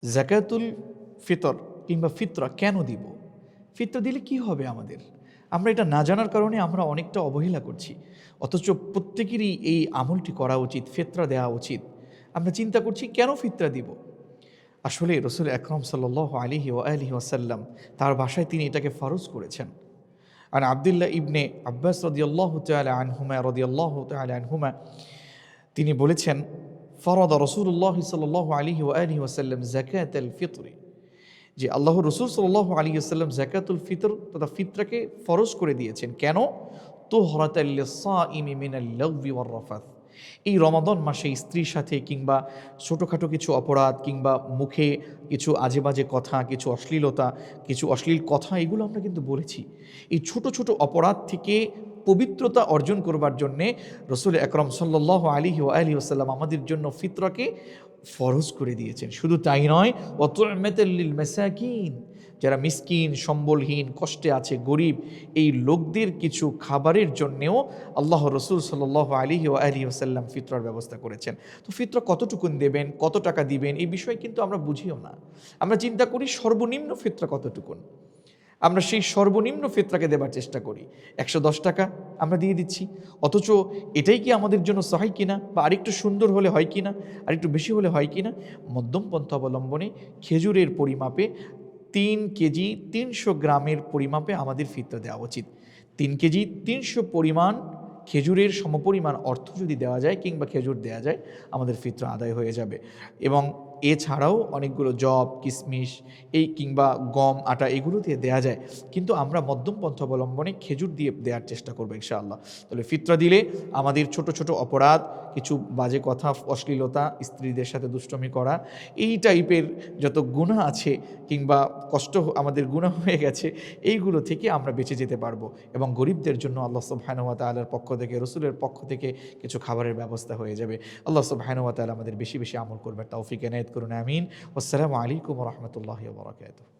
যাকাতুল ফিতর কিংবা ফিতরা কেন দিব? ফিতরা দিলে কি হবে আমাদের? আমরা এটা না জানার কারণে আমরা অনেকটা অবহেলা করছি। অথচ প্রত্যেকেরই এই আমলটি করা উচিত, ফিতরা দেওয়া উচিত। আমরা চিন্তা করছি কেন ফিতরা দিব? আসলে রাসূল আকরাম সাল্লাল্লাহু আলাইহি ওয়া আলিহি ওয়াসাল্লাম তার ভাষায় তিনি এটাকে ফরজ করেছেন। আর আব্দুল্লাহ ইবনে আব্বাস রাদিয়াল্লাহু তাআলা আনহুমা তিনি বলেছেন, ফরদ রাসূলুল্লাহ সাল্লাল্লাহু আলাইহি ওয়া আলিহি ওয়াসাল্লাম যাকাতাল ফিতরি, যে আল্লাহর রাসূল সাল্লাল্লাহু আলাইহি ওয়াসাল্লাম যাকাতুল ফিতর তথা ফিতরাকে ফরজ করে দিয়েছেন। কেন? তুহরাতাল লিস-সাইমি মিনাল লাগবি ওয়ার রাফাথ। এই রমাদান মাসে স্ত্রীর সাথে কিংবা ছোটোখাটো কিছু অপরাধ কিংবা মুখে কিছু আজে বাজে কথা, কিছু অশ্লীলতা, কিছু অশ্লীল কথা, এগুলো আমরা কিন্তু বলেছি। এই ছোট ছোট অপরাধ থেকে পবিত্রতা অর্জন করবার জন্যে রাসূল আকরাম সাল্লাল্লাহু আলাইহি ওয়া আলিহি ওয়াসাল্লাম আমাদের জন্য ফিতরাকে ফরজ করে দিয়েছেন। শুধু তাই নয়, ওয়া তু'মাতাল লিল মাসাকিন, যারা মিসকিন, সম্বলহীন, কষ্টে আছে, গরিব, এই লোকদের কিছু খাবারের জন্যেও আল্লাহ রসুল সাল্লাল্লাহু আলাইহি ওয়া আলিহি ওয়াসাল্লাম ফিতরার ব্যবস্থা করেছেন। তো ফিতরা কতটুকুন দেবেন, কত টাকা দিবেন, এই বিষয়ে কিন্তু আমরা বুঝিও না। আমরা চিন্তা করি সর্বনিম্ন ফিতরা কতটুকুন, আমরা সেই সর্বনিম্ন ফিতরাকে দেবার চেষ্টা করি। 110 টাকা আমরা দিয়ে দিচ্ছি। অথচ এটাই কি আমাদের জন্য সহায় কিনা, বা আরেকটু সুন্দর হলে হয় কিনা, আরেকটু বেশি হলে হয় কিনা? মধ্যম পন্থা অবলম্বনে খেজুরের পরিমাপে 3 কেজি 300 গ্রামের পরিমাপে আমাদের ফিতরা দেওয়া উচিত। 3 কেজি 300 পরিমাণ খেজুরের সমপরিমাণ অর্থ যদি দেওয়া যায় কিংবা খেজুর দেওয়া যায়, আমাদের ফিতরা আদায় হয়ে যাবে। এবং এছাড়াও অনেকগুলো জব, কিশমিশ, এই কিংবা গম, আটা, এগুলো দিয়ে দেওয়া যায়। কিন্তু আমরা মধ্যম পন্থা অবলম্বনে খেজুর দিয়ে দেওয়ার চেষ্টা করবো ইনশাআল্লাহ। তাহলে ফিতরা দিলে আমাদের ছোট ছোট অপরাধ, কিছু বাজে কথা, অশ্লীলতা, স্ত্রীদের সাথে দুষ্টমি করা, এই টাইপের যত গুনাহ আছে কিংবা কষ্ট আমাদের গুনাহ হয়ে গেছে, এইগুলো থেকে আমরা বেঁচে যেতে পারবো। এবং গরিবদের জন্য আল্লাহ সুবহানাহু ওয়া তাআলার পক্ষ থেকে, রসুলের পক্ষ থেকে কিছু খাবারের ব্যবস্থা হয়ে যাবে। আল্লাহ সুবহানাহু ওয়া তাআলা আমাদের বেশি বেশি আমল করবার তৌফিক এনায়েত করুন, আমিন। আসসালামু আলাইকুম ওয়া রাহমাতুল্লাহি ওয়া বারাকাতুহু।